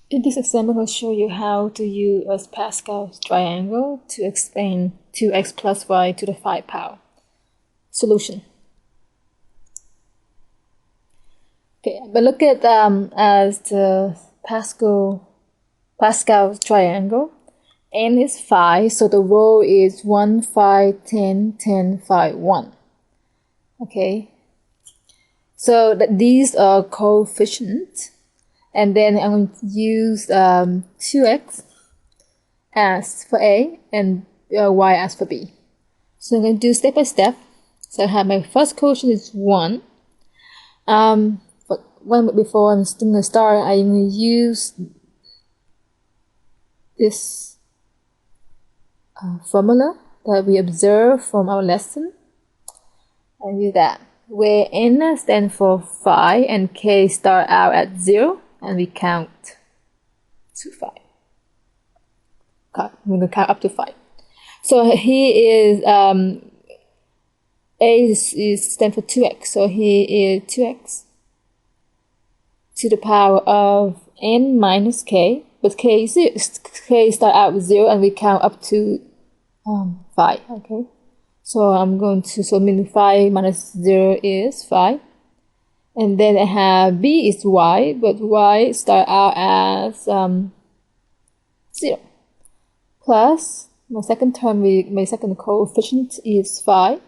In this example, I'll show you how to use Pascal's triangle to explain 2x plus y to the 5 power. Solution. Okay, but look at as the Pascal's triangle. N is 5, so the row is 1, 5, 10, 10, 5, 1. Okay, so these are coefficients. And then I'm going to use 2x as for A and y as for B. So I'm going to do step by step. So I have my first quotient is 1. But before I'm going to start, I'm going to use this formula that we observed from our lesson. And do that. Where N stands for 5 and K start out at 0. And we count to 5. I'm going to count up to 5. So here is A is stand for 2x. So here is 2x to the power of n minus k. But k start out with 0 and we count up to 5. Okay. So I'm going to mean 5 minus 0 is 5. And then I have b is y, but y start out as 0. Plus my second term, my second coefficient is 5.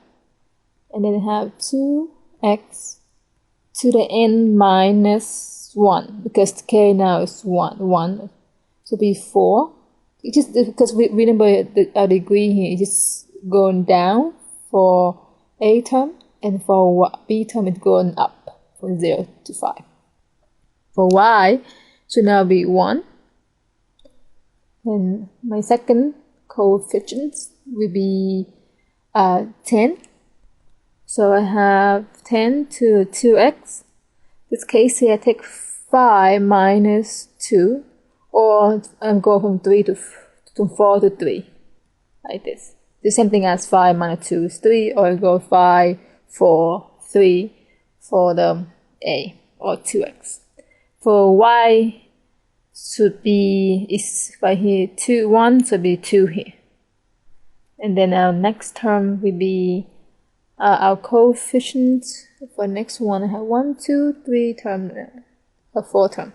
And then I have 2x to the n minus 1, because k now is 1. So be 4. It's just because we remember our degree here is just going down for a term, and for b term it's going up from 0 to 5. For y should now be 1. And my second coefficient will be 10. So I have 10 to 2x. In this case here I take 5 minus 2, or go from 4 to 3, like this. The same thing as 5 minus 2 is 3, or go 5, 4, 3 for the A, or 2x. For y should be, is right here 2, 1, so be 2 here. And then our next term will be our coefficient. For next one I have 1, 2, 3 term, a 4 term.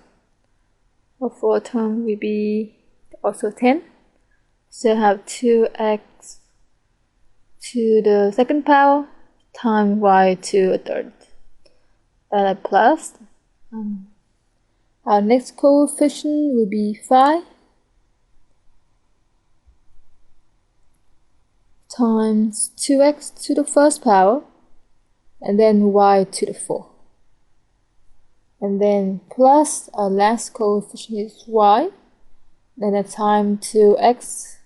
A 4 term will be also 10. So I have 2x to the second power times y to a third. Plus our next coefficient will be 5 times 2x to the first power, and then y to the 4. And then plus our last coefficient is y, then a time 2x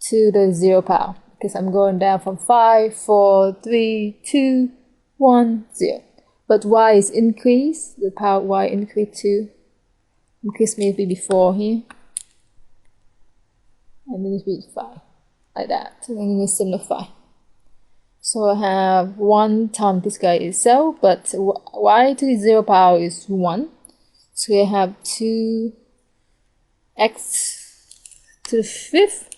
to the 0 power, because I'm going down from 5, 4, 3, 2, 1, 0. But y is increased, the power y increased to, increase maybe before here. And then it will be 5, like that. And then we simplify. So I have 1 times this guy itself, but y to the 0 power is 1. So I have 2x to the 5th.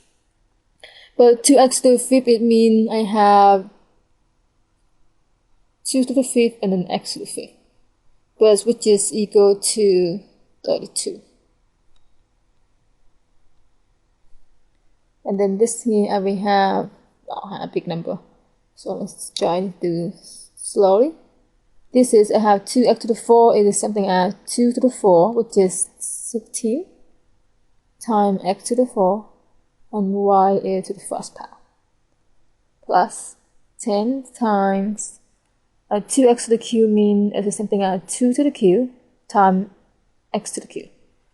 But 2x to the 5th, it means I have 2 to the 5th and then x to the 5th, but which is equal to 32. And then this here we have a big number, so let's try to do slowly. This is, I have 2x to the 4, it is something as 2 to the 4, which is 16, times x to the 4, and y is to the first power, plus 10 times 2x to the q means it's the same thing as 2 to the q times x to the q.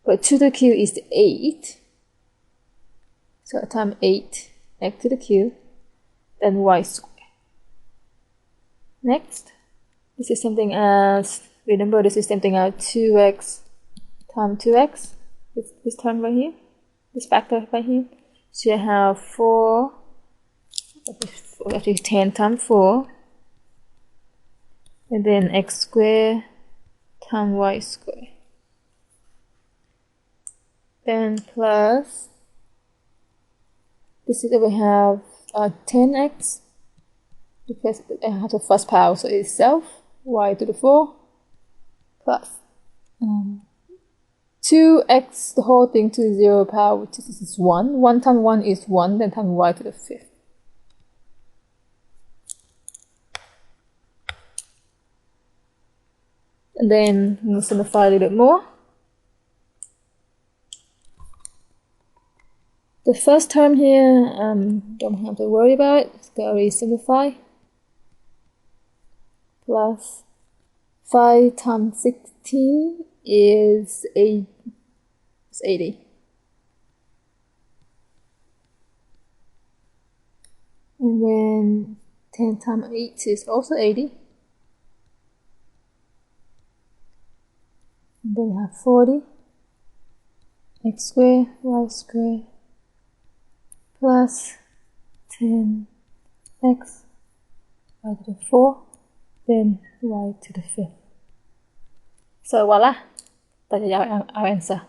But 2 to the q is 8. So times 8 x to the q, then y squared. Next, this is something as, remember this is something as 2x times 2x, this term right here, this factor right here. So I have 4, actually 10 times 4. And then x squared times y squared. then plus, this is that we have 10x, because I have the first power, so itself, y to the 4, plus 2x, the whole thing to the 0 power, which is 1. 1 times 1 is 1, then times y to the 5th. And then we'll simplify a little bit more. The first term here, don't have to worry about it, it's already simplify. Plus 5 times 16 is 80. And then 10 times 8 is also 80. And then we have 40. X squared, y squared, plus 10x, y to the 4, then y to the 5th. So voila, that is our answer.